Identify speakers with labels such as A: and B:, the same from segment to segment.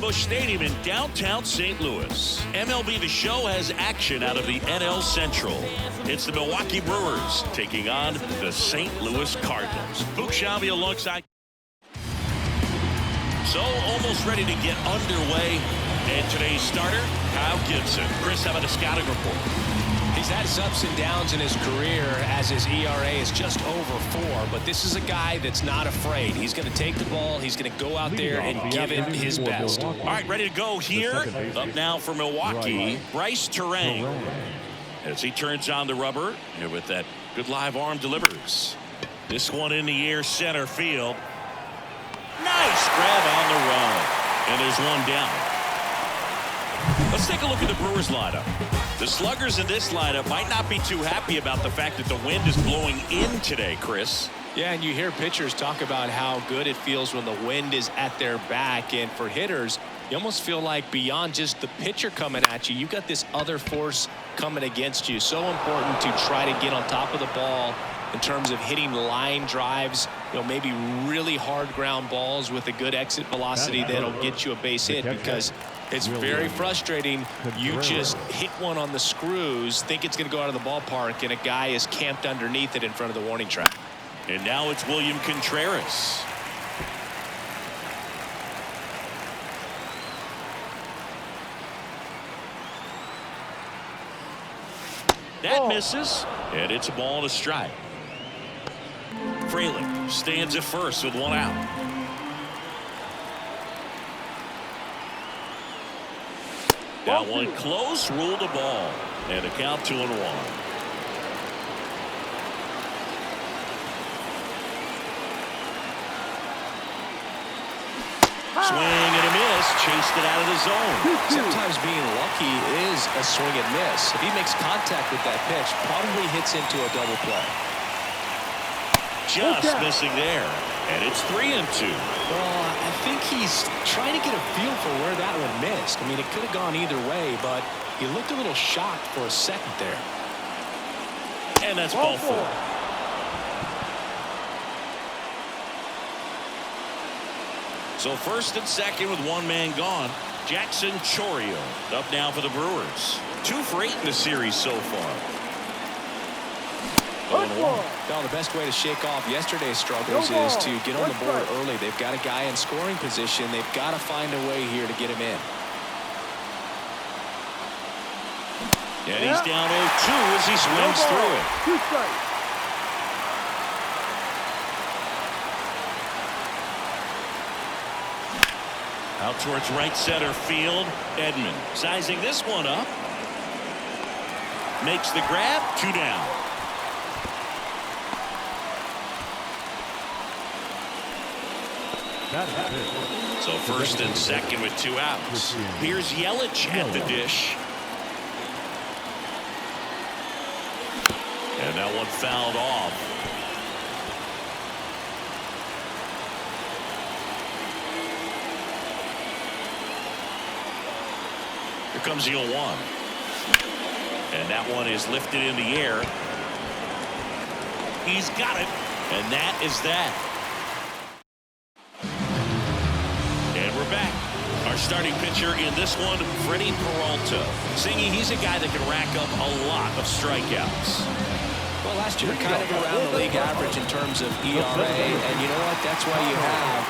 A: Busch Stadium in downtown St. Louis. MLB The Show has action out of the NL Central. It's the Milwaukee Brewers taking on the St. Louis Cardinals. Luke Shabby alongside. So almost ready to get underway. And today's starter, Kyle Gibson. Chris, how about a scouting report?
B: He's had his ups and downs in his career as his ERA is just over 4, but this is a guy that's not afraid. He's going to take the ball. He's going to go out there and give it his best.
A: All right, ready to go here. Up now for Milwaukee, Bryce Terang. As he turns on the rubber, and with that good live arm delivers. This one in the air, center field. Nice grab on the run. And there's one down. Let's take a look at the Brewers lineup. The sluggers in this lineup might not be too happy about the fact that the wind is blowing in today, Chris.
B: Yeah, and you hear pitchers talk about how good it feels when the wind is at their back. And for hitters, you almost feel like beyond just the pitcher coming at you, you've got this other force coming against you. So important to try to get on top of the ball in terms of hitting line drives, maybe really hard ground balls with a good exit velocity that'll get you a base hit, because it's very frustrating. You just hit one on the screws, think it's going to go out of the ballpark, and a guy is camped underneath it in front of the warning track.
A: And now it's William Contreras. That misses, and it's a ball and a strike. Frelick stands at first with one out. That one close, ruled a ball, and a count 2-1. Swing and a miss, chased it out of the zone.
B: Sometimes being lucky is a swing and miss. If he makes contact with that pitch, probably hits into a double play.
A: Just missing there, and it's 3-2.
B: Well, I think he's trying to get a feel for where that one missed. I mean, it could have gone either way, but he looked a little shocked for a second there.
A: And that's ball 4. So first and second with one man gone. Jackson Chourio up now for the Brewers. 2 for 8 in the series so far.
B: Well, the best way to shake off yesterday's struggles is to get on the board early. They've got a guy in scoring position. They've got to find a way here to get him in.
A: And he's down 0-2 as he swings through it. Out towards right center field. Edman sizing this one up. Makes the grab. 2 down. So first and second with 2 outs. Here's Yelich at the dish. And that one fouled off. Here comes the 0-1. And that one is lifted in the air. He's got it. And that is that. Back. Our starting pitcher in this one, Freddie Peralta. Singy, he's a guy that can rack up a lot of strikeouts.
B: Well, last year kind of around the league average in terms of ERA, and you know what? That's why you have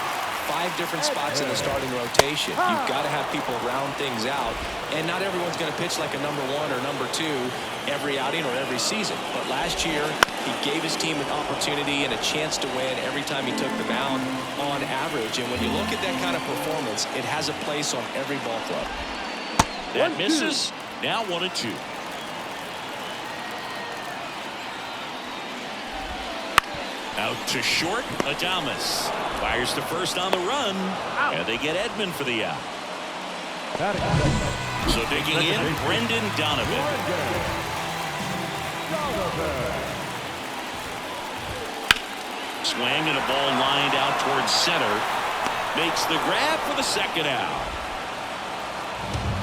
B: 5 different spots in the starting rotation. You've got to have people round things out, and not everyone's going to pitch like a number 1 or number 2 every outing or every season. But last year, he gave his team an opportunity and a chance to win every time he took the mound on average. And when you look at that kind of performance, it has a place on every ball club.
A: That misses. Now 1-2. Out to short. Adames fires to first on the run. And they get Edman for the out. So digging in, Brendan Donovan. Swing and a ball lined out towards center. Makes the grab for the second out.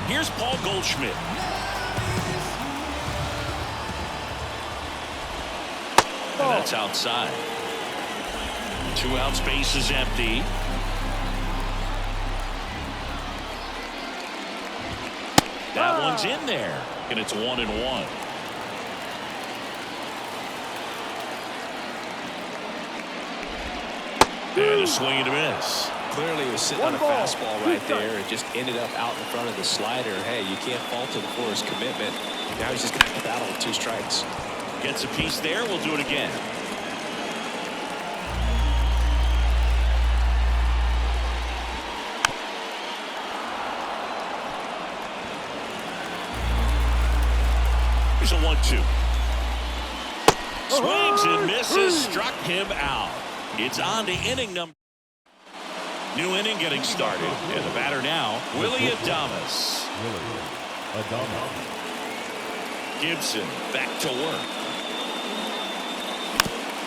A: Here's Paul Goldschmidt. And that's outside. 2 outs, base is empty. That one's in there, and it's 1-1. And a swing and a miss.
B: Clearly, he was sitting on a fastball right there. It just ended up out in front of the slider. Hey, you can't fault him for his commitment. Now he's just going to have to battle with 2 strikes.
A: Gets a piece there. We'll do it again. Here's a 1-2. Swings and misses. Struck him out. It's on to inning number. New inning getting started. And the batter now, Willie Adames. Gibson back to work.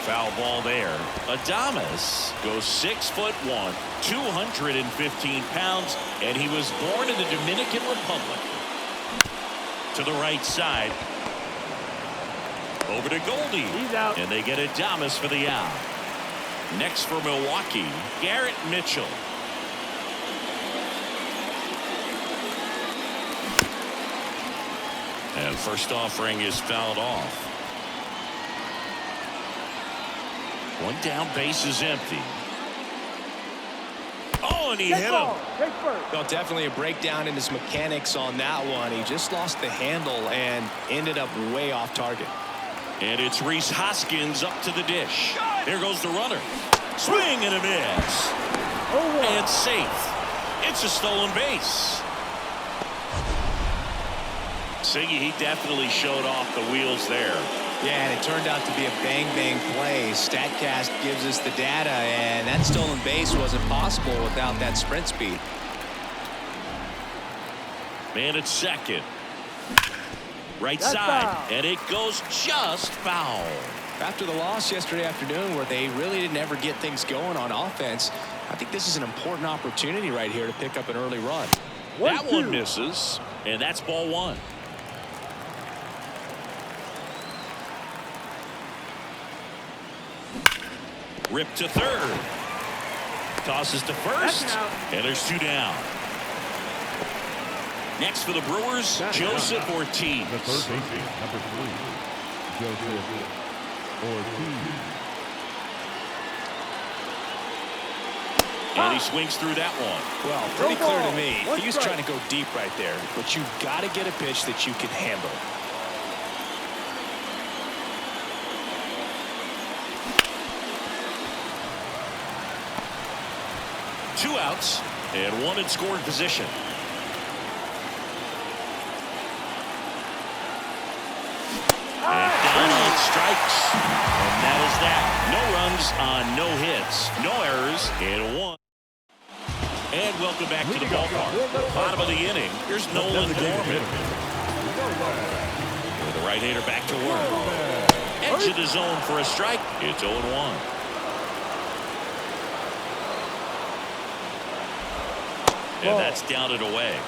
A: Foul ball there. Adames goes 6'1", 215 pounds, and he was born in the Dominican Republic. To the right side. Over to Goldie.
C: He's out.
A: And they get Adames for the out. Next for Milwaukee, Garrett Mitchell. And first offering is fouled off. One down, base is empty. Oh, and he hit him.
B: Well, definitely a breakdown in his mechanics on that one. He just lost the handle and ended up way off target.
A: And it's Rhys Hoskins up to the dish. There goes the runner. Swing and a miss. And safe. It's a stolen base. Siggy, he definitely showed off the wheels there.
B: Yeah, and it turned out to be a bang-bang play. StatCast gives us the data, and that stolen base wasn't possible without that sprint speed.
A: Man at second. Right side, and it goes just foul.
B: After the loss yesterday afternoon where they really didn't ever get things going on offense, I think this is an important opportunity right here to pick up an early run.
A: That one misses, and that's ball 1. Rip to third. Tosses to first, and there's 2 down. Next for the Brewers, Joseph Ortiz.
C: The third baseman, number 3, Joseph Ortiz.
A: And he swings through that one.
B: Well, pretty clear to me. He was trying to go deep right there, but you've got to get a pitch that you can handle.
A: Two outs and one in scoring position. And down on strikes. And that is that. No runs on no hits, no errors, and 1. And welcome back to the ballpark. Bottom of the inning. Here's Nolan Gorman. With the right-hander back to work. Edge of the zone for a strike. It's 0-1. And that's down and away.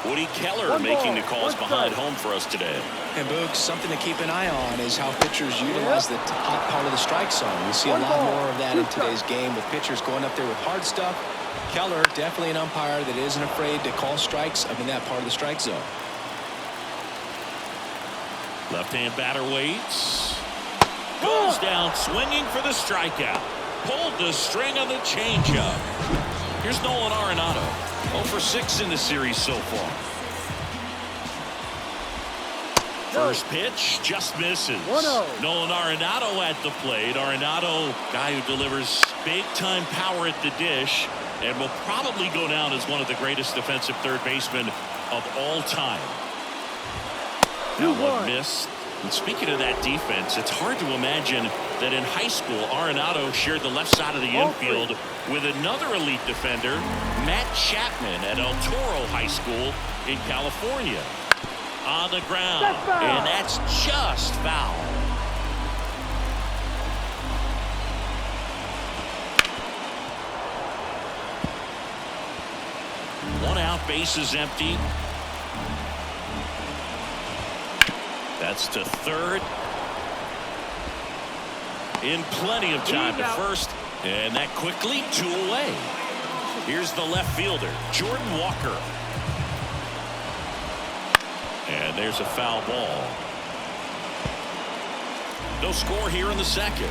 A: Woody Keller making the calls behind home for us today.
B: And Boog, something to keep an eye on is how pitchers utilize the top part of the strike zone. We see a lot more of that in today's game with pitchers going up there with hard stuff. Keller, definitely an umpire that isn't afraid to call strikes up in that part of the strike zone.
A: Left-hand batter waits. Goes down swinging for the strikeout. Pulled the string on the changeup. Here's Nolan Arenado. 0 for 6 in the series so far. First pitch just misses. Nolan Arenado at the plate. Arenado, guy who delivers big-time power at the dish and will probably go down as one of the greatest defensive third basemen of all time. That one missed. And speaking of that defense, it's hard to imagine that in high school, Arenado shared the left side of the infield with another elite defender, Matt Chapman at El Toro High School in California. On the ground, and that's just foul. One out, base is empty. That's to third. In plenty of time to first. And that quickly 2 away. Here's the left fielder, Jordan Walker. And there's a foul ball. No score here in the second.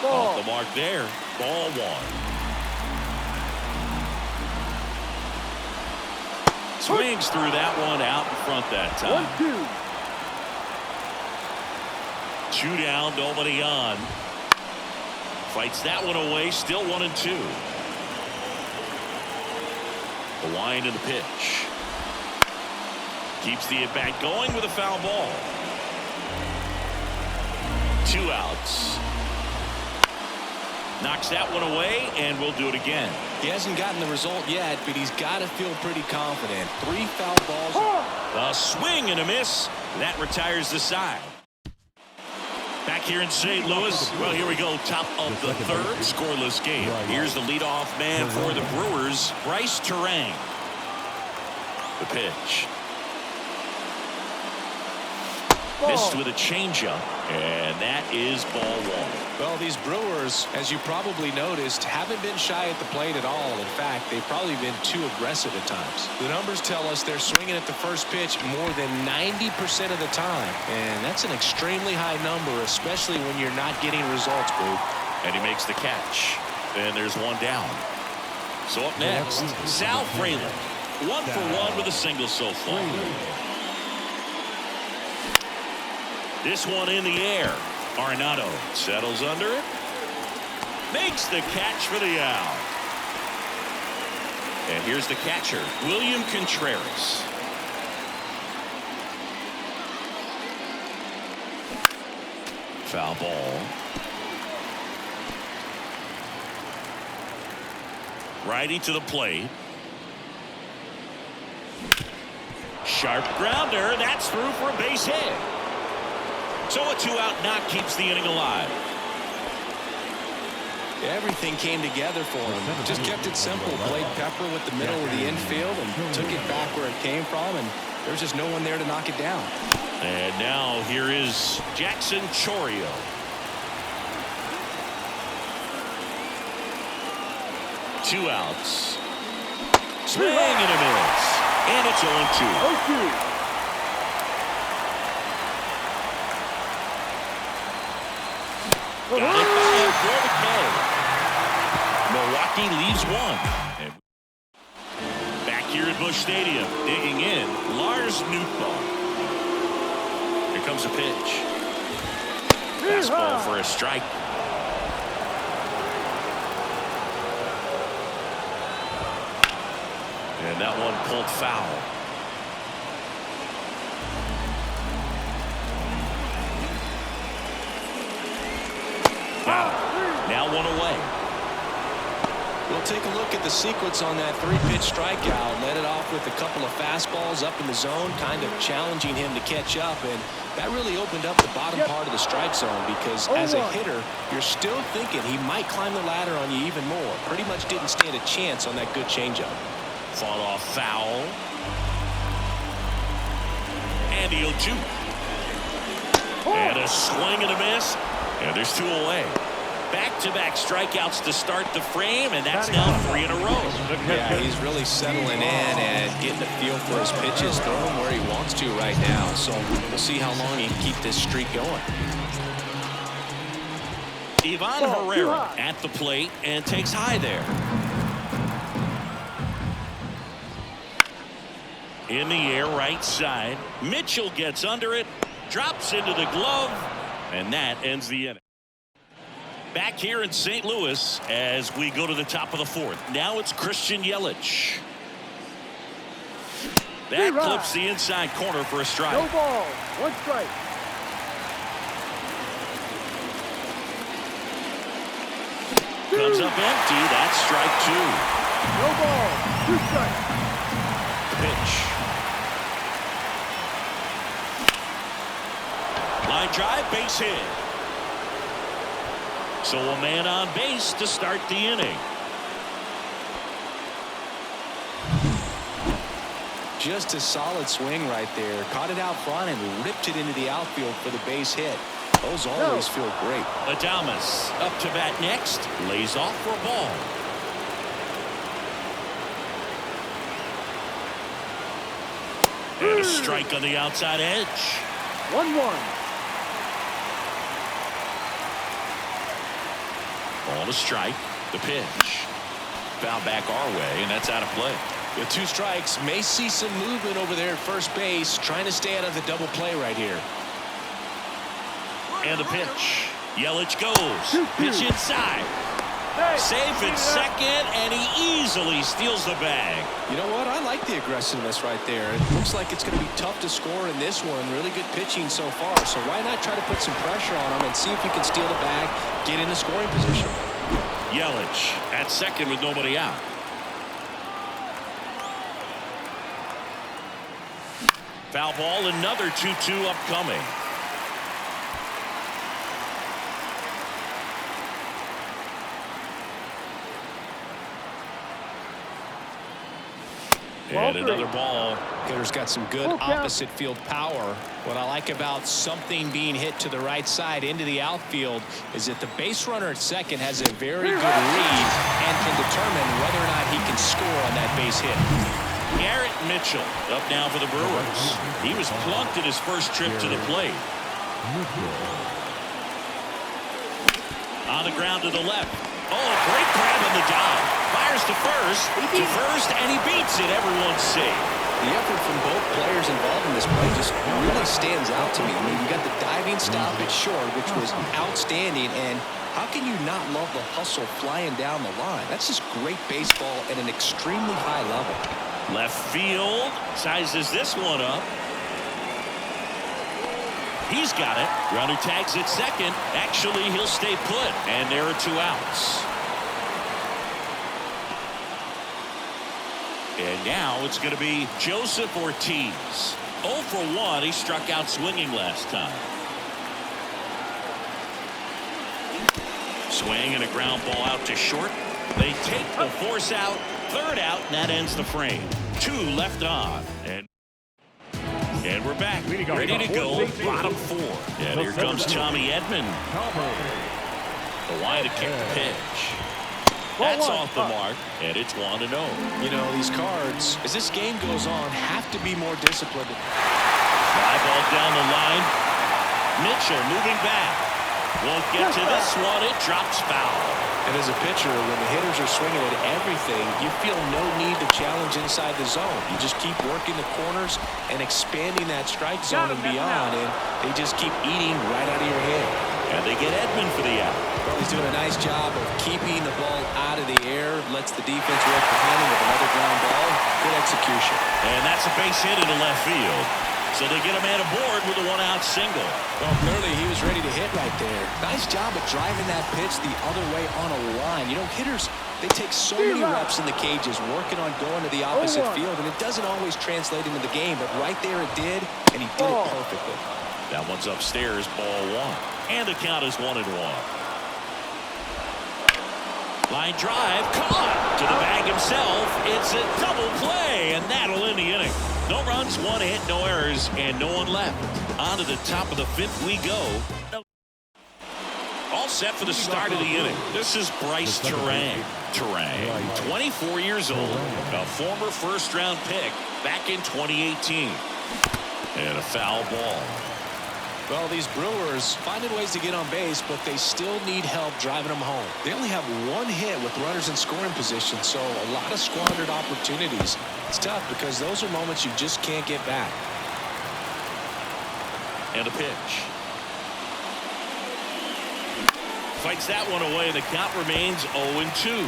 A: Off the mark there. Ball one. Swings through that one out in front that time. 1-2. 2 down, nobody on. Fights that one away, still 1-2. The wind and the pitch. Keeps the at-bat going with a foul ball. 2 outs. Knocks that one away, and we'll do it again.
B: He hasn't gotten the result yet, but he's got to feel pretty confident. 3 foul balls.
A: A swing and a miss. That retires the side. Back here in St. Louis. Well, here we go. Top of the third. Scoreless game. Here's the leadoff man for the Brewers, Bryce Terang. The pitch. Missed with a changeup, and that is ball one.
B: Well, these Brewers, as you probably noticed, haven't been shy at the plate at all. In fact, they've probably been too aggressive at times. The numbers tell us they're swinging at the first pitch more than 90% of the time, and that's an extremely high number, especially when you're not getting results, Boo.
A: And he makes the catch, and there's one down. So up next, Sal Frelick, 1 for 1 with a single so far. This one in the air. Arenado settles under it. Makes the catch for the out. And here's the catcher, William Contreras. Foul ball. Righty to the plate. Sharp grounder. That's through for a base hit. So a 2-out knock keeps the inning alive.
B: Everything came together for him. Just kept it simple. Played pepper with the middle of the infield and took it back where it came from, and there's just no one there to knock it down.
A: And now here is Jackson Chourio. Two outs. Swing and a miss. And it's 0-2. Got it by for the K. Milwaukee leaves one. And back here at Busch Stadium, digging in, Lars Nootbaar. Here comes a pitch. Fastball for a strike. And that one pulled foul. Now one away.
B: We'll take a look at the sequence on that 3-pitch strikeout. Led it off with a couple of fastballs up in the zone, kind of challenging him to catch up, and that really opened up the bottom part of the strike zone because as a hitter, you're still thinking he might climb the ladder on you even more. Pretty much didn't stand a chance on that good changeup.
A: Fought off foul. And the 0-2. And a swing and a miss. And there's 2 away. Back-to-back strikeouts to start the frame, and that's now 3 in a row.
B: Yeah, he's really settling in and getting a feel for his pitches, throwing where he wants to right now. So we'll see how long he can keep this streak going.
A: Ivan Herrera at the plate and takes high there. In the air, right side. Mitchell gets under it, drops into the glove, and that ends the inning. Back here in St. Louis as we go to the top of the 4th. Now it's Christian Yelich. That clips the inside corner for a strike.
D: No ball, 1 strike.
A: Comes up empty. That's strike 2.
D: No ball, 2 strikes.
A: Pitch. Line drive, base hit. So a man on base to start the inning.
B: Just a solid swing right there. Caught it out front and ripped it into the outfield for the base hit. Those always feel great.
A: Adames up to bat next. Lays off for a ball. And a strike on the outside edge.
D: 1-1.
A: Ball to strike. The pitch. Foul back our way, and that's out of play.
B: The 2 strikes. May see some movement over there at first base, trying to stay out of the double play right here.
A: And the pitch. Yelich goes. Pitch inside. Safe at second, and he easily steals the bag.
B: You know what? I like the aggressiveness right there. It looks like it's going to be tough to score in this one. Really good pitching so far. So why not try to put some pressure on him and see if you can steal the bag, get in the scoring position.
A: Yelich at second with nobody out. Foul ball, another 2-2 upcoming. And another ball.
B: Hitter's got some good opposite field power. What I like about something being hit to the right side into the outfield is that the base runner at second has a very good read and can determine whether or not he can score on that base hit.
A: Garrett Mitchell up now for the Brewers. He was plunked in his first trip to the plate. On the ground to the left. Oh, a great grab on the dive. Fires to first, and he beats it. Everyone's safe.
B: The effort from both players involved in this play just really stands out to me. I mean, you got the diving stoppage short, which was outstanding, and how can you not love the hustle flying down the line? That's just great baseball at an extremely high level.
A: Left field sizes this one up. He's got it. Runner tags at second. Actually, he'll stay put, and there are 2 outs. And now it's going to be Joseph Ortiz. 0 for 1. He struck out swinging last time. Swing and a ground ball out to short. They take the force out. 3rd out, and that ends the frame. 2 left on. And we're back, ready to go, bottom 4. And here comes Tommy Edman. The line to kick the pitch. That's off the mark, and it's 1-0.
B: You know, these Cards, as this game goes on, have to be more disciplined.
A: Fly ball down the line. Mitchell moving back. Won't get to this one. It drops foul.
B: And as a pitcher, when the hitters are swinging at everything, you feel no need to challenge inside the zone. You just keep working the corners and expanding that strike zone and beyond, and they just keep eating right out of your head.
A: And they get Edman for the out.
B: Well, he's doing a nice job of keeping the ball out of the air, lets the defense work behind him with another ground ball. Good execution.
A: And that's a base hit into left field. So they get a man aboard with a 1-out single.
B: Well, clearly he was ready to hit right there. Nice job of driving that pitch the other way on a line. You know, hitters, they take so many reps in the cages working on going to the opposite field, and it doesn't always translate into the game, but right there it did, and he did it perfectly.
A: That one's upstairs, ball 1. And the count is 1-1. Line drive, caught to the bag himself. It's a double play, and that'll end the inning. No runs, 1 hit, no errors, and no one left. On to the top of the 5th we go. All set for the start of the inning. This is Bryce Turang. 24 years old, a former first-round pick back in 2018. And a foul ball.
B: Well, these Brewers finding ways to get on base, but they still need help driving them home. They only have 1 hit with runners in scoring position, so a lot of squandered opportunities. It's tough because those are moments you just can't get back.
A: And a pitch. Fights that one away. The count remains 0-2.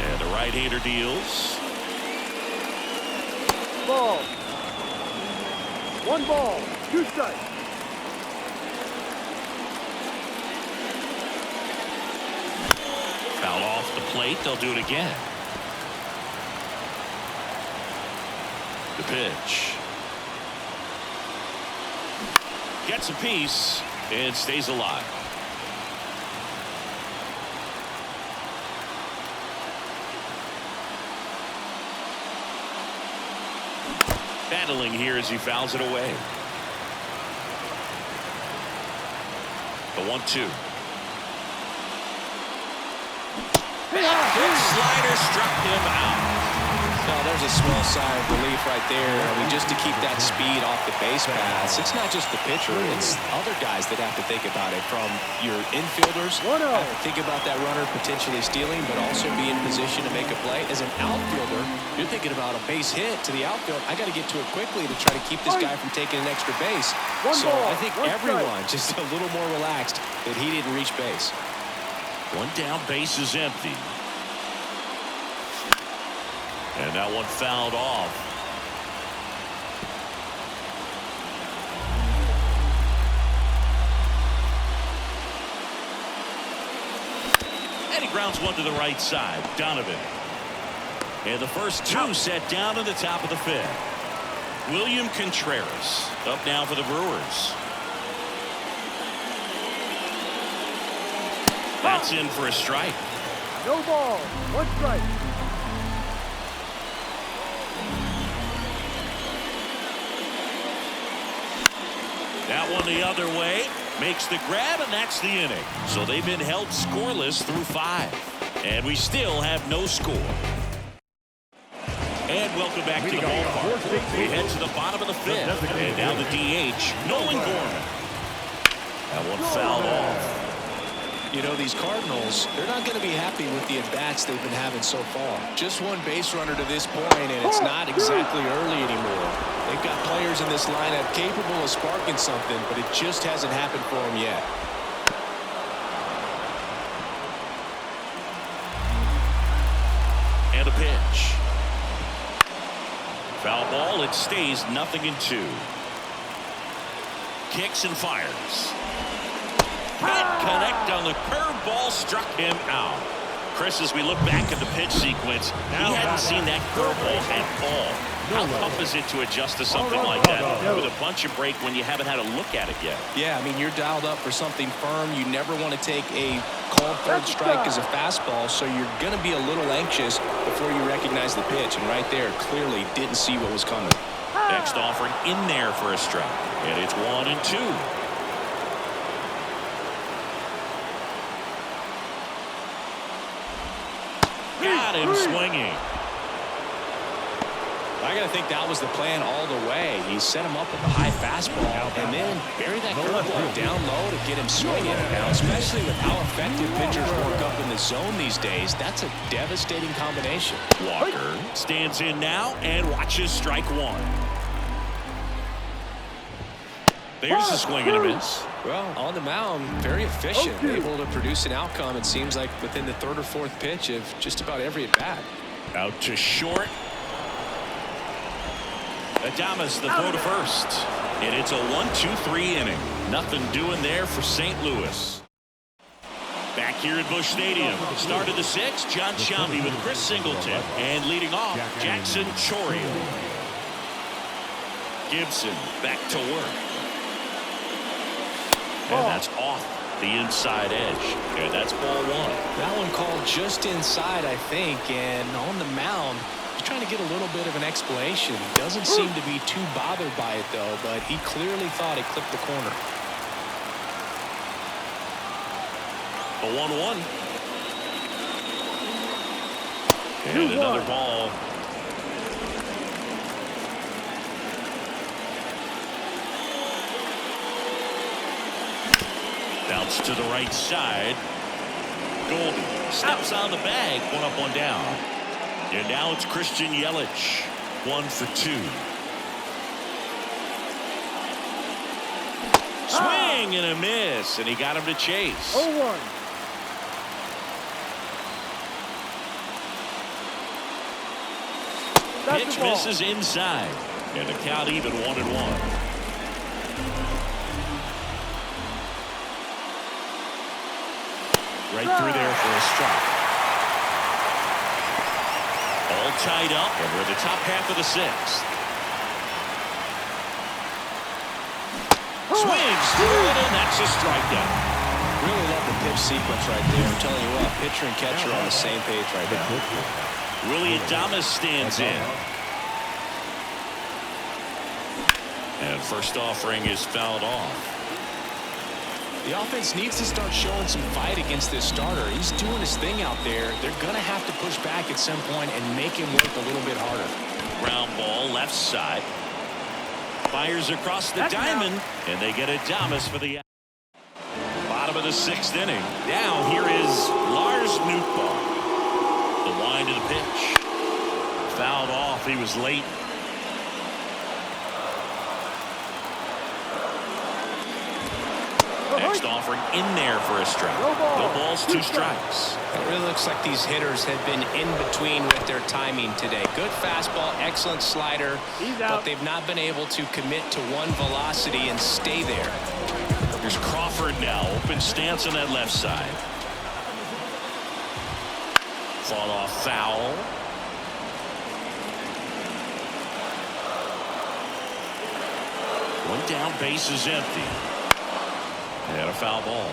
A: And the right-hander deals.
D: Ball. 1 ball, 2 strikes.
A: Foul off the plate. They'll do it again. The pitch. Gets a piece and stays alive. Battling here as he fouls it away. The 1-2. Big slider struck him out.
B: Now there's a swell sigh of relief right there. I mean, just to keep that speed off the base paths. It's not just the pitcher. It's other guys that have to think about it. From your infielders, have to think about that runner potentially stealing, but also be in position to make a play. As an outfielder, you're thinking about a base hit to the outfield. I got to get to it quickly to try to keep this guy from taking an extra base. So I think everyone just a little more relaxed that he didn't reach base.
A: One down, base is empty. And that one fouled off. And he grounds one to the right side. Donovan. And the first two set down in the top of the fifth. William Contreras up now for the Brewers. That's in for a strike.
D: No ball. One strike.
A: That one the other way. Makes the grab, and that's the inning. So they've been held scoreless through 5. And we still have no score. And welcome back to the ballpark. We head to the bottom of the fifth. And now the DH, Nolan Gorman. That one fouled off.
B: You know, these Cardinals, they're not going to be happy with the at-bats they've been having so far. Just one base runner to this point, and it's not exactly early anymore. They've got players in this lineup capable of sparking something, but it just hasn't happened for them yet.
A: And a pitch. Foul ball, it stays 0-2. Kicks and fires. Can't connect on the curveball, struck him out. Chris, as we look back at the pitch sequence, he hadn't seen that curveball at all. How tough is it to adjust to something like that with a bunch of break when you haven't had a look at it yet?
B: Yeah, I mean, you're dialed up for something firm. You never want to take a called third strike as a fastball, so you're going to be a little anxious before you recognize the pitch. And right there, clearly didn't see what was coming.
A: Next offering in there for a strike. And it's 1-2. Got him swinging.
B: I got to think that was the plan all the way. He set him up with a high fastball and then buried that curveball down low to get him swinging. Now, especially with how effective pitchers work up in the zone these days, that's a devastating combination.
A: Walker stands in now and watches strike one. There's a swing and a miss.
B: Well, on the mound, very efficient, able to produce an outcome, it seems like, within the third or fourth pitch of just about every at-bat.
A: Out to short. Adames the throw to first. And it's a 1-2-3 inning. Nothing doing there for St. Louis. Back here at Busch Stadium. Start of the sixth, John Sciambi with Chris Singleton. And leading off, Jackson Chourio. Gibson back to work. And that's off the inside edge. And that's ball one.
B: That one called just inside, I think. And on the mound, he's trying to get a little bit of an explanation. He doesn't seem to be too bothered by it, though. But he clearly thought it clipped the corner.
A: A 1-1. And another ball. Bounce to the right side. Golden steps on the bag. One up, one down. And now it's Christian Yelich. 1 for 2. Swing and a miss. And he got him to chase.
D: 0-1.
A: Pitch misses inside. And the count even 1-1. Right through there for a strike. All tied up, and we're in the top half of the sixth. Swings through it, and that's a strikeout.
B: Really love the pitch sequence right there. I'm telling you what, pitcher and catcher on the same page right now.
A: Willie Adames stands in. And first offering is fouled off.
B: The offense needs to start showing some fight against this starter. He's doing his thing out there. They're going to have to push back at some point and make him work a little bit harder.
A: Ground ball left side. Fires across the diamond, and they get Adames for the bottom of the 6th inning. Now here is Lars Nootbaar. The wind of the pitch. Fouled off. He was late. Next offering in there for a strike. No balls, 2 strikes.
B: It really looks like these hitters have been in between with their timing today. Good fastball, excellent slider, but they've not been able to commit to one velocity and stay there.
A: There's Crawford now. Open stance on that left side. Fought off foul. One down, base is empty. And a foul ball.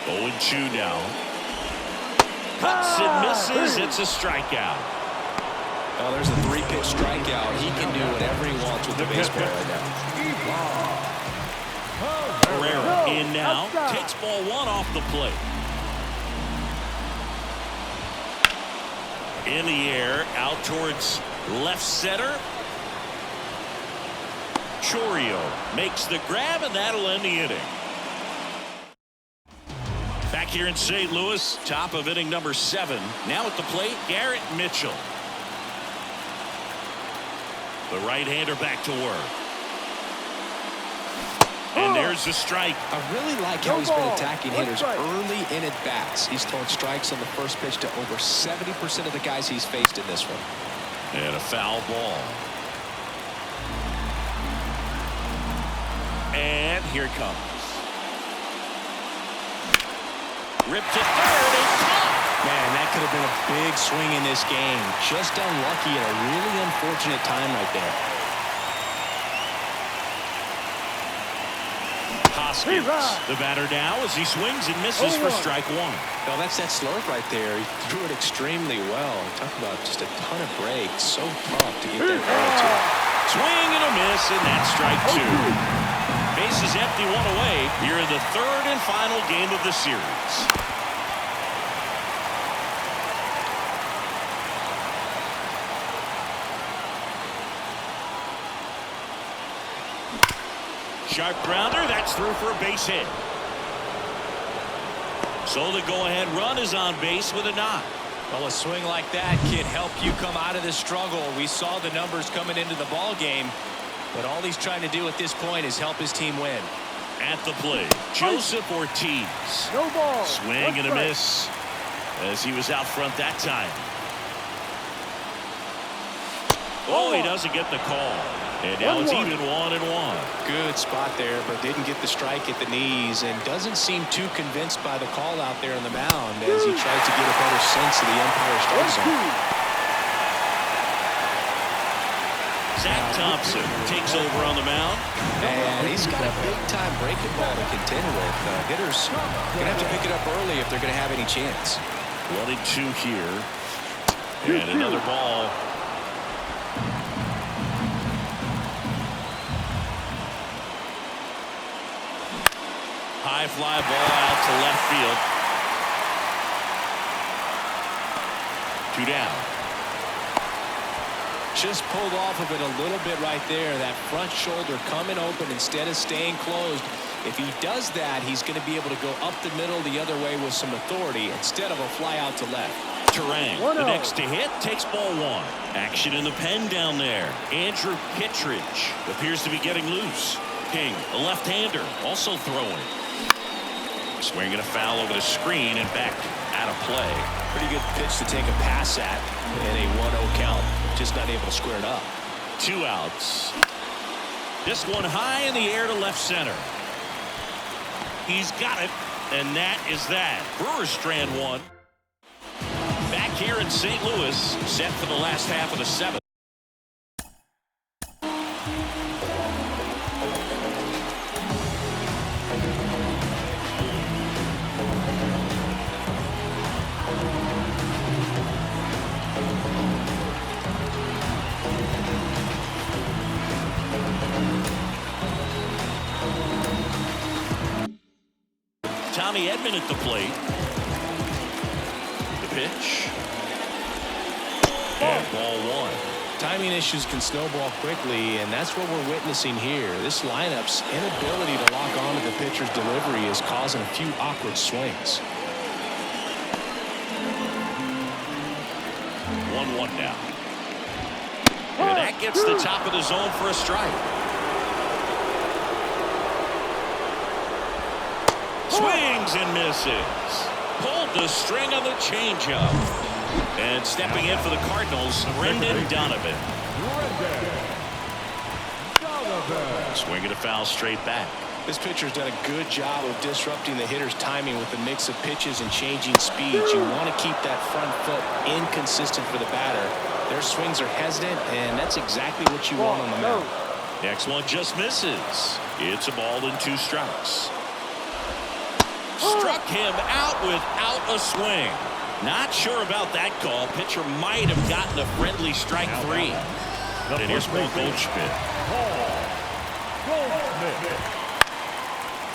A: Oh, 2 now. Cuts and misses. It's a strikeout.
B: Oh, there's a 3-pitch strikeout. He can do whatever he wants with the baseball right now.
A: Herrera in now. Takes ball 1 off the plate. In the air, out towards left center. Chourio makes the grab, and that'll end the inning. Back here in St. Louis, top of inning number 7. Now at the plate, Garrett Mitchell. The right-hander back to work. And there's the strike.
B: I really like how he's been attacking hitters early in at-bats. He's thrown strikes on the first pitch to over 70% of the guys he's faced in this one.
A: And a foul ball. And here it comes. Ripped to third and caught.
B: Man, that could have been a big swing in this game. Just unlucky at a really unfortunate time right there.
A: Hoskins, the batter now as he swings and misses for strike 1.
B: Well, that's that slurve right there. He threw it extremely well. Talk about just a ton of breaks. So tough to get that ball to.
A: Swing and a miss, and that's strike 2. Bases empty, 1 away. Here in the 3rd and final game of the series. Sharp grounder, that's through for a base hit. So the go-ahead run is on base with a knock.
B: Well, a swing like that can help you come out of the struggle. We saw the numbers coming into the ball game, but all he's trying to do at this point is help his team win.
A: At the plate, Joseph Ortiz.
D: No ball.
A: Swing and a miss as he was out front that time. Oh, he doesn't get the call. And now it's even 1-1.
B: Good spot there, but didn't get the strike at the knees and doesn't seem too convinced by the call out there on the mound as he tries to get a better sense of the umpire's strike zone.
A: Zach Thompson takes over on the mound.
B: And he's got a big-time breaking ball to contend with. Hitters going to have to pick it up early if they're going to have any chance.
A: 1-2 here. And another ball. High fly ball out to left field. 2 down.
B: Just pulled off of it a little bit right there. That front shoulder coming open instead of staying closed. If he does that, he's going to be able to go up the middle the other way with some authority instead of a fly out to left.
A: Terang, the next to hit, takes ball 1. Action in the pen down there. Andrew Kittredge appears to be getting loose. King, a left-hander, also throwing. Swinging a foul over the screen and back out of play.
B: Pretty good pitch to take a pass at in a 1-0 count. Just not able to square it up.
A: 2 outs. This one high in the air to left center. He's got it, and that is that. Brewers strand 1. Back here in St. Louis, set for the last half of the 7th. Johnny Edman at the plate. The pitch. And ball one.
B: Timing issues can snowball quickly, and that's what we're witnessing here. This lineup's inability to lock onto the pitcher's delivery is causing a few awkward swings.
A: 1-1 now. And that gets the top of the zone for a strike. Swings and misses. Pulled the string on the changeup. And stepping in for the Cardinals, Brendan Donovan. Swinging a foul straight back.
B: This pitcher's done a good job of disrupting the hitter's timing with a mix of pitches and changing speeds. You want to keep that front foot inconsistent for the batter. Their swings are hesitant, and that's exactly what you want on the mound.
A: Next one just misses. It's a ball and 2 strikes. Struck him out without a swing. Not sure about that call. Pitcher might have gotten a friendly strike 3. And here's Paul Goldschmidt.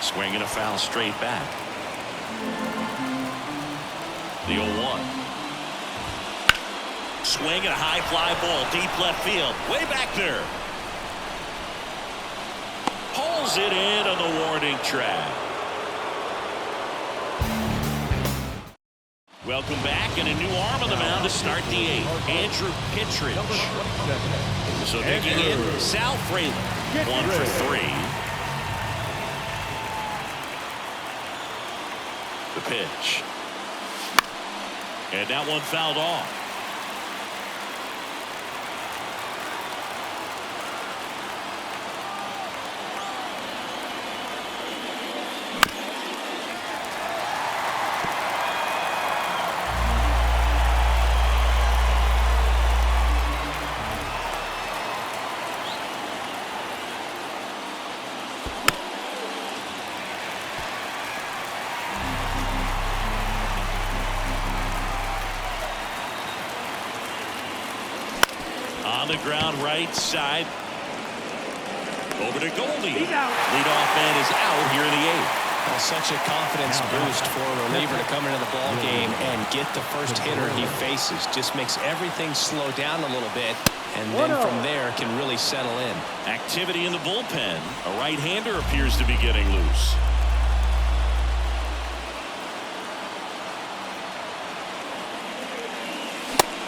A: Swinging a foul straight back. The 0-1. Swing and a high fly ball deep left field. Way back there. Pulls it in on the warning track. Welcome back, and a new arm on the mound to start the 8th. Andrew Kittredge. So digging in, Sal Fraley. 1 for 3. The pitch. And that one fouled off. On the ground right side. Over to Goldie. Leadoff man is out here in the 8th.
B: Well, such a confidence boost for a reliever to come into the ball game and get the first hitter he faces. Just makes everything slow down a little bit, and then from there can really settle in.
A: Activity in the bullpen. A right-hander appears to be getting loose.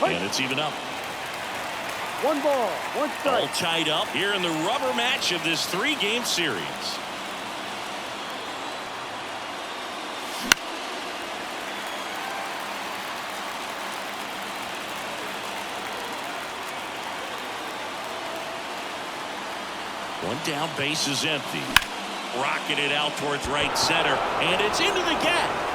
A: And it's even up.
D: 1 ball, 1 strike.
A: All tied up here in the rubber match of this 3-game series. One down, base is empty. Rocketed out towards right center, and it's into the gap.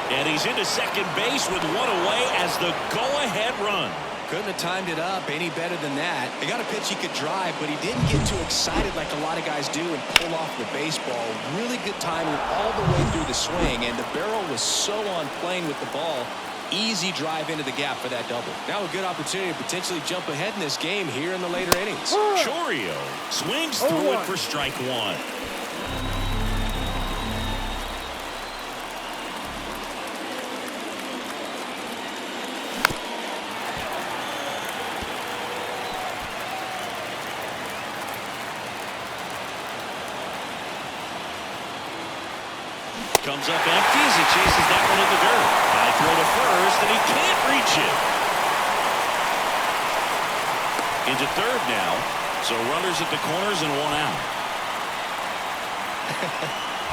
A: And he's into second base with 1 away as the go-ahead run.
E: Couldn't have timed it up any better than that. He got a pitch he could drive, but he didn't get too excited like a lot of guys do and pull off the baseball. Really good timing all the way through the swing, and the barrel was so on plane with the ball. Easy drive into the gap for that double. Now a good opportunity to potentially jump ahead in this game here in the later innings.
A: Chourio swings through it for strike 1. Comes up empty as he chases that one in the dirt. High throw to first, and he can't reach it. Into third now. So runners at the corners and 1 out.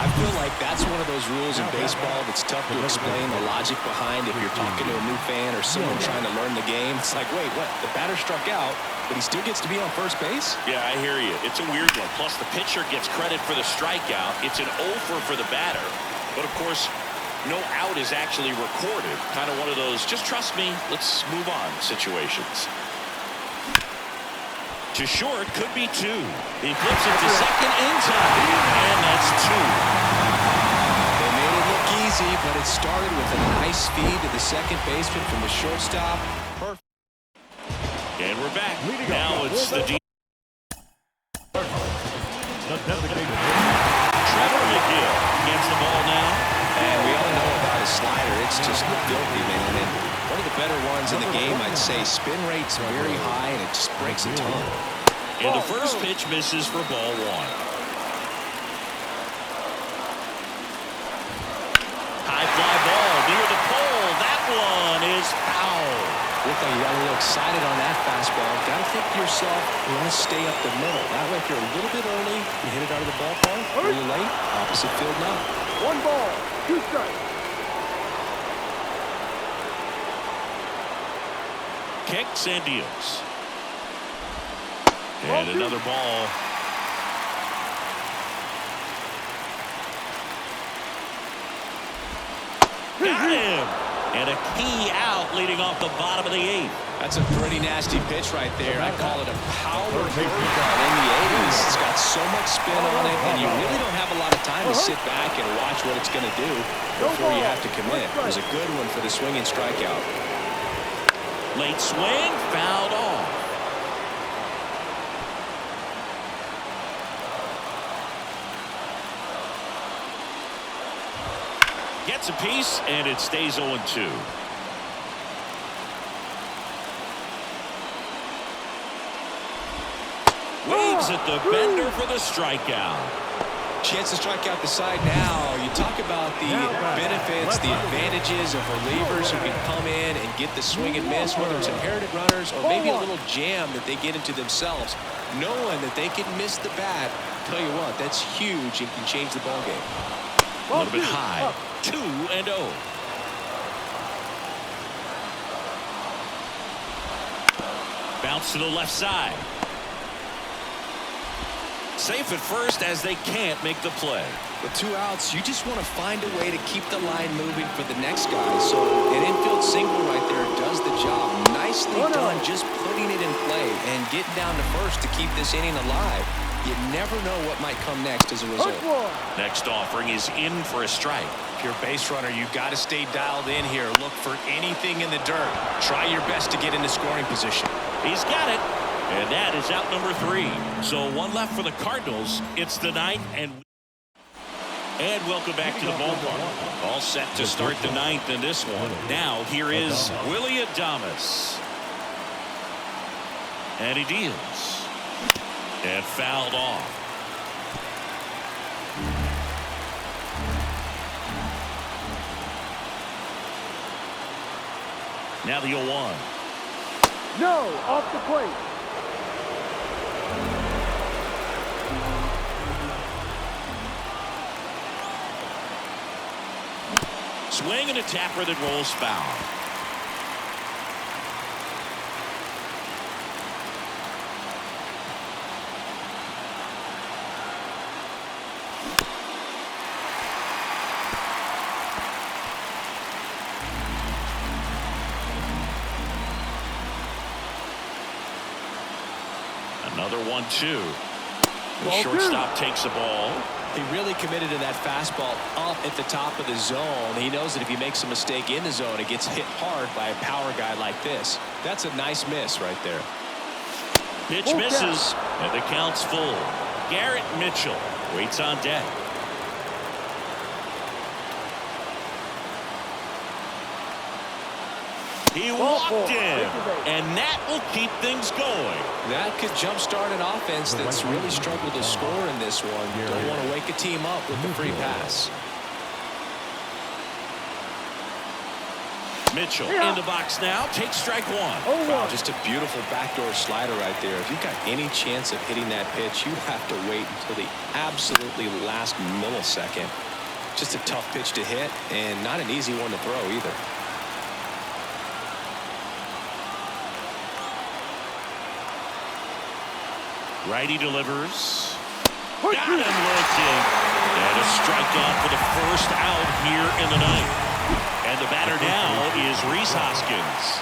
B: I feel like that's one of those rules in baseball that's tough to explain the logic behind if you're talking to a new fan or someone trying to learn the game. It's like, wait, what? The batter struck out, but he still gets to be on first base?
A: Yeah, I hear you. It's a weird one. Plus, the pitcher gets credit for the strikeout. It's an over for the batter. But, of course, no out is actually recorded. Kind of one of those, just trust me, let's move on situations. To short, could be 2. He flips it to second in time, and that's 2.
E: They made it look easy, but it started with a nice feed to the second baseman from the shortstop. Perfect.
A: And we're back. Now it's the
C: The designated
E: better ones in the game, I'd say. Spin rate's very high, and it just breaks a ton.
A: And the first pitch misses for ball one. High fly ball near the pole. That one is foul.
E: Looked like you got a little excited on that fastball. Got to think to yourself, you want to stay up the middle. That way, if you're a little bit early, you hit it out of the ballpark. Really late, opposite field now.
D: 1 ball, 2 strikes.
A: Kicks and deals. And another ball. Got him. And a key out leading off the bottom of the 8th.
B: That's a pretty nasty pitch right there. I call it a power curveball in the 80s. It's got so much spin on it, and you really don't have a lot of time to sit back and watch what it's going to do before you have to commit. It was a good one for the swinging strikeout.
A: Late swing, fouled off. Gets a piece, and it stays 0-2. Waves at the bender for the strikeout.
B: Chance to strike out the side now. You talk about the benefits, the advantages of relievers who can come in and get the swing and miss, whether it's inherited runners or maybe a little jam that they get into themselves. Knowing that they can miss the bat, tell you what, that's huge and can change the ball game.
A: A little bit high. 2-0. Bounce to the left side. Safe at first as they can't make the play.
E: With 2 outs, you just want to find a way to keep the line moving for the next guy. So an infield single right there does the job. Nicely done, just putting it in play and getting down to first to keep this inning alive. You never know what might come next as a result.
A: Next offering is in for a strike.
B: If you're a base runner, you've got to stay dialed in here. Look for anything in the dirt. Try your best to get into scoring position.
A: He's got it. And that is out number 3. So 1 left for the Cardinals. It's the 9th, and welcome back to the ballpark. All set to start the 9th in this one. Now here is Willie Adames. And he deals. And fouled off. Now the 0-1.
D: No, off the plate.
A: Swing and a tapper that rolls foul. Another 1-2. The shortstop takes the ball.
B: He really committed to that fastball up at the top of the zone. He knows that if he makes a mistake in the zone, it gets hit hard by a power guy like this. That's a nice miss right there.
A: Pitch misses, and the count's full. Garrett Mitchell waits on deck. He walked in, and that will keep things going.
B: That could jumpstart an offense that's really struggled to score in this one. Don't want to wake a team up with the free pass.
A: Mitchell in the box now. Takes strike 1.
B: Wow, just a beautiful backdoor slider right there. If you've got any chance of hitting that pitch, you have to wait until the absolutely last millisecond. Just a tough pitch to hit, and not an easy one to throw either.
A: Righty delivers. Got him looking. And a strikeout for the first out here in the 9th. And the batter now is Rhys Hoskins.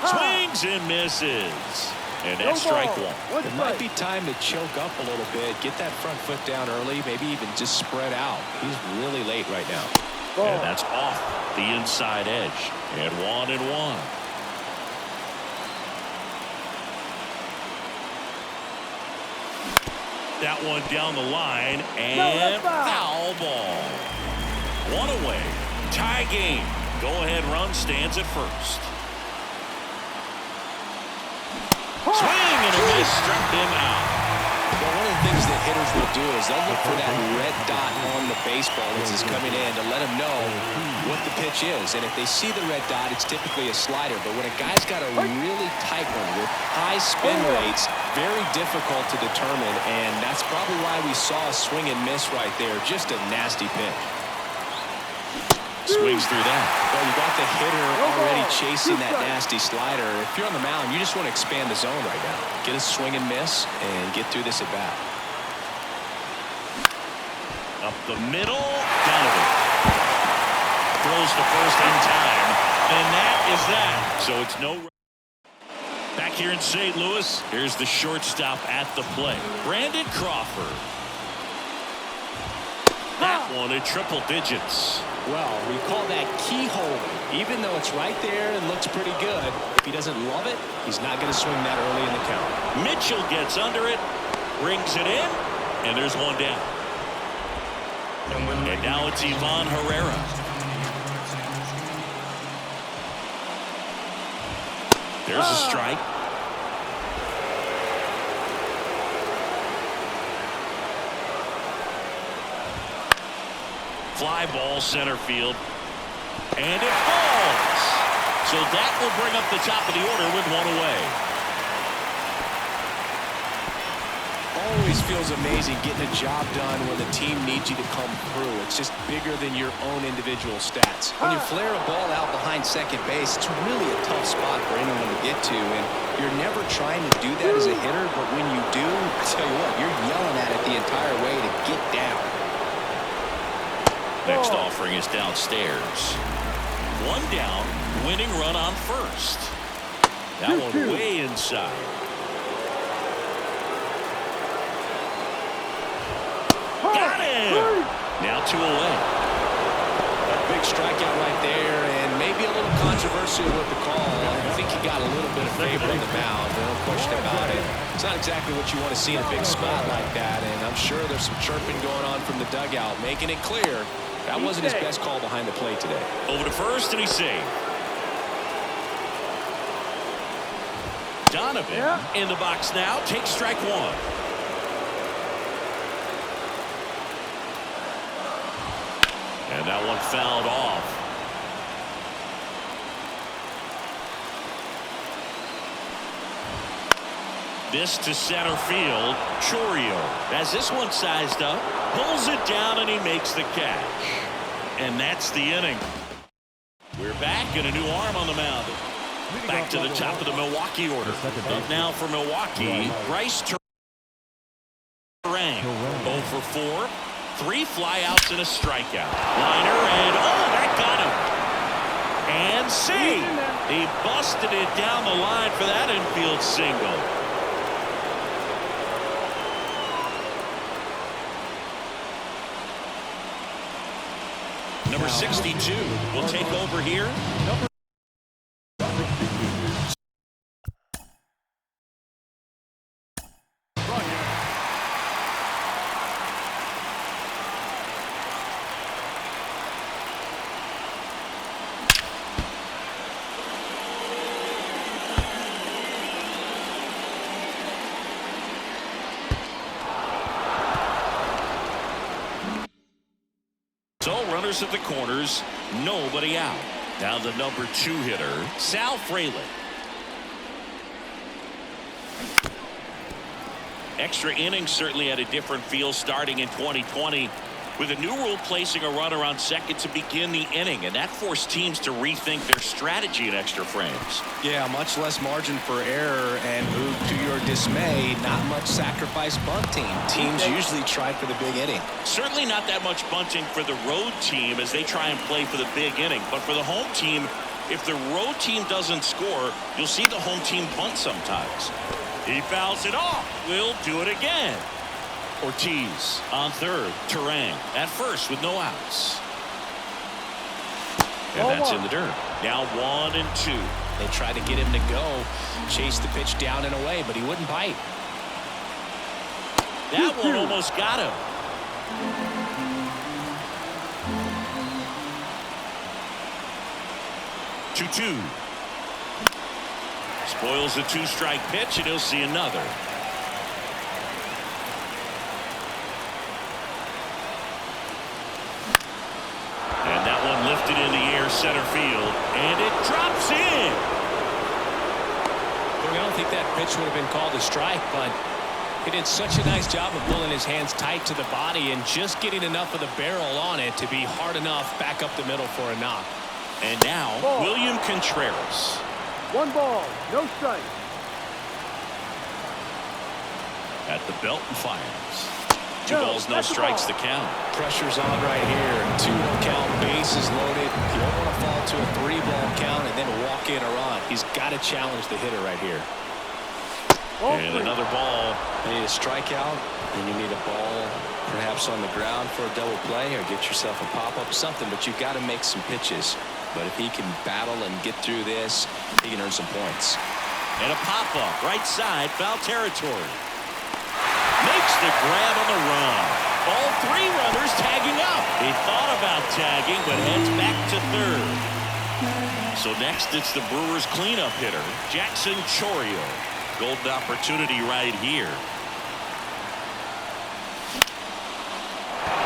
A: Swings and misses. And that's strike 1.
B: It might be time to choke up a little bit, get that front foot down early, maybe even just spread out. He's really late right now.
A: And that's off the inside edge. And 1-1. that one down the line, and foul ball. One away. Tie game. Go-ahead run stands at first. Swing and a miss, struck him out.
B: Well, one of the things that hitters will do is they'll look for that red dot on the baseball as it's coming in to let them know what the pitch is. And if they see the red dot, it's typically a slider. But when a guy's got a really tight one with high spin rates, very difficult to determine. And that's probably why we saw a swing and miss right there. Just a nasty pitch.
A: Swings through that.
B: Well, you got the hitter already chasing that nasty slider. If you're on the mound, you just want to expand the zone right now. Get a swing and miss and get through this at bat.
A: Up the middle. Donovan throws the first in time. And that is that. So it's no. Back here in St. Louis, here's the shortstop at the plate. Brandon Crawford. That one in triple digits.
B: Well, we call that keyhole. Even though it's right there and looks pretty good, if he doesn't love it, he's not going to swing that early in the count.
A: Mitchell gets under it, brings it in, and there's one down. And now it's Ivan Herrera. There's a strike. Fly ball center field. And it falls. So that will bring up the top of the order with one away.
B: Always feels amazing getting a job done when the team needs you to come through. It's just bigger than your own individual stats. When you flare a ball out behind second base, it's really a tough spot for anyone to get to. And you're never trying to do that as a hitter, but when you do, I tell you what, you're yelling at it the entire way to get down.
A: Next offering is downstairs. One down, winning run on first. That one way inside. Got him! Now 2 away.
B: A big strikeout right there, and maybe a little controversial with the call. I think he got a little bit of favor on the mound. No question about it. It's not exactly what you want to see in a big spot like that, and I'm sure there's some chirping going on from the dugout, making it clear that wasn't his best call behind the plate today.
A: Over to first, and he's safe. Donovan in the box now. Takes strike one. And that one fouled off. This to center field. Chorio has this one sized up, pulls it down, and he makes the catch. And that's the inning. We're back, and a new arm on the mound. Back to the top of the Milwaukee order. Up now for Milwaukee, Bryce Turang. 0 for 4. 3 flyouts and a strikeout. Liner, and that got him. And see, he busted it down the line for that infield single. Number 62 will take over here. So runners at the corners, nobody out. Now the number 2 hitter, Sal Frelick. Extra innings certainly had a different feel starting in 2020 with a new rule placing a runner on second to begin the inning, and that forced teams to rethink their strategy in extra frames.
B: Yeah, much less margin for error, and to your dismay, not much sacrifice bunting. Teams usually try for the big inning.
A: Certainly not that much bunting for the road team as they try and play for the big inning, but for the home team, if the road team doesn't score, you'll see the home team bunt sometimes. He fouls it off. We'll do it again. Ortiz on third. Turang at first with no outs. And that's in the dirt. Now 1 and 2.
B: They tried to get him to go, chase the pitch down and away, but he wouldn't bite.
A: That one almost got him. Two. Spoils the two-strike pitch, and he'll see another. And that one lifted in the air, center field, and it drops in.
B: I don't think that pitch would have been called a strike, but he did such a nice job of pulling his hands tight to the body and just getting enough of the barrel on it to be hard enough back up the middle for a knock.
A: And now, William Contreras.
D: 1 ball, no strike.
A: At the belt and fires. 2 balls, no strikes to count.
B: Pressure's on right here. 2-0 count, bases loaded. You don't want to fall to a 3-ball count and then walk in a run. He's got to challenge the hitter right here.
A: And another ball.
E: You need a strikeout, and you need a ball perhaps on the ground for a double play, or get yourself a pop-up, something, but you've got to make some pitches. But if he can battle and get through this, he can earn some points.
A: And a pop-up, right side, foul territory. Makes the grab on the run. All 3 runners tagging up. He thought about tagging, but heads back to third. So next, it's the Brewers cleanup hitter, Jackson Chourio. Golden opportunity right here.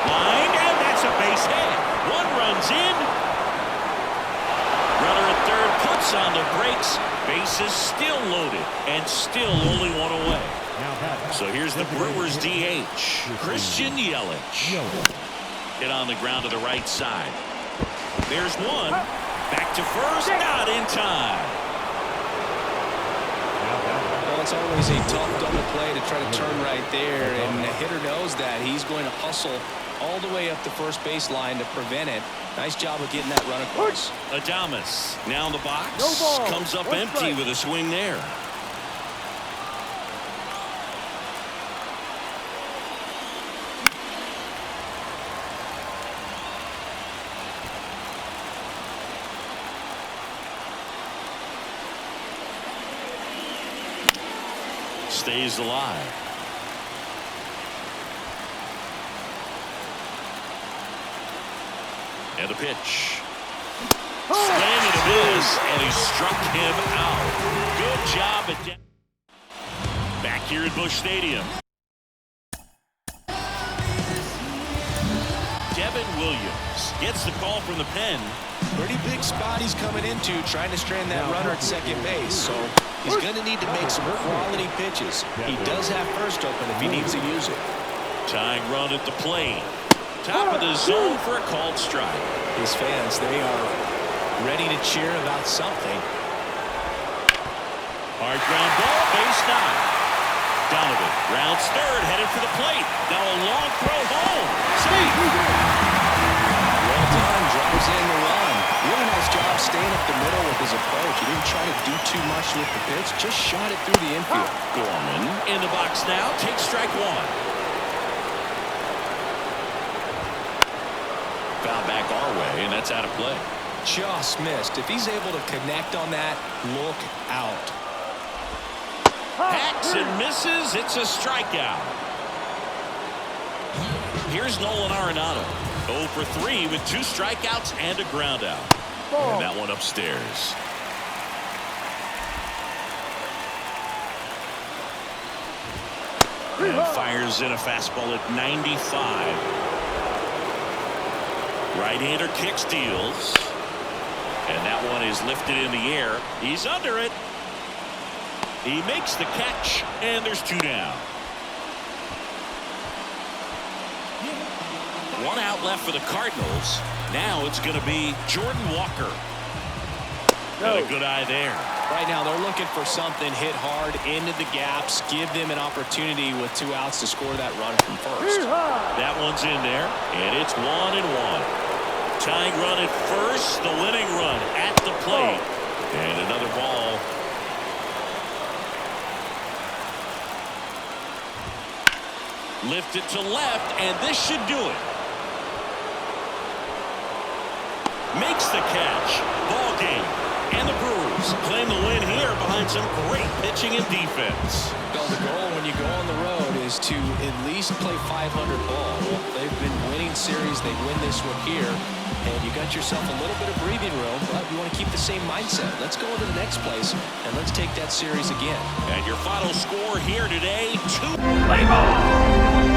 A: Line, and that's a base hit. 1 runs in. Runner at third puts on the brakes. Bases still loaded and still only 1 away. So here's the Brewers DH, Christian Yelich. Hit on the ground to the right side. There's 1. Back to first, not in time.
E: Well, it's always a tough double play to try to turn right there, and the hitter knows that. He's going to hustle all the way up the first base line to prevent it. Nice job of getting that run across.
A: Adames now in the box.
D: No ball.
A: Comes up
D: 1
A: empty
D: strike.
A: with a swing there. Stays alive. And a pitch. Swing and a miss, and he struck him out. Good job at back here at Busch Stadium. Devin Williams gets the call from the pen.
E: Pretty big spot he's coming into, trying to strand that runner at second base. So he's going to need to make some quality pitches. He does have first open if he needs to use it.
A: Tying run at the plate. Top of the zone for a called strike.
B: His fans, they are ready to cheer about something.
A: Hard ground ball, base knock. Donovan rounds third, headed for the plate. Now a long throw home. Safe.
E: Well done, drives in the run. Really nice job staying up the middle with his approach. He didn't try to do too much with the pitch, just shot it through the infield.
A: Gorman in the box now, takes strike 1. Foul back our way, and that's out of play.
B: Just missed. If he's able to connect on that, look out.
A: Hacks and misses. It's a strikeout. Here's Nolan Arenado. 0 for 3 with 2 strikeouts and a ground out. And that one upstairs. And fires in a fastball at 95. Right-hander kick steals. And that one is lifted in the air. He's under it. He makes the catch, and there's 2 down. 1 out left for the Cardinals. Now it's going to be Jordan Walker. Got a good eye there.
B: Right now they're looking for something, hit hard into the gaps, give them an opportunity with 2 outs to score that run from first.
A: That one's in there, and it's 1-1. Tying run at first, the winning run at the plate. And another ball. Lifted to left, and this should do it. Makes the catch. Ball game. And the Brewers claim the win here behind some great pitching and defense.
B: Well, the goal when you go on the road is to at least play 500 ball. Well, they've been winning series. They win this one here, and you got yourself a little bit of breathing room, but you want to keep the same mindset. Let's go into the next place, and let's take that series again.
A: And your final score here today, 2.
F: Play ball.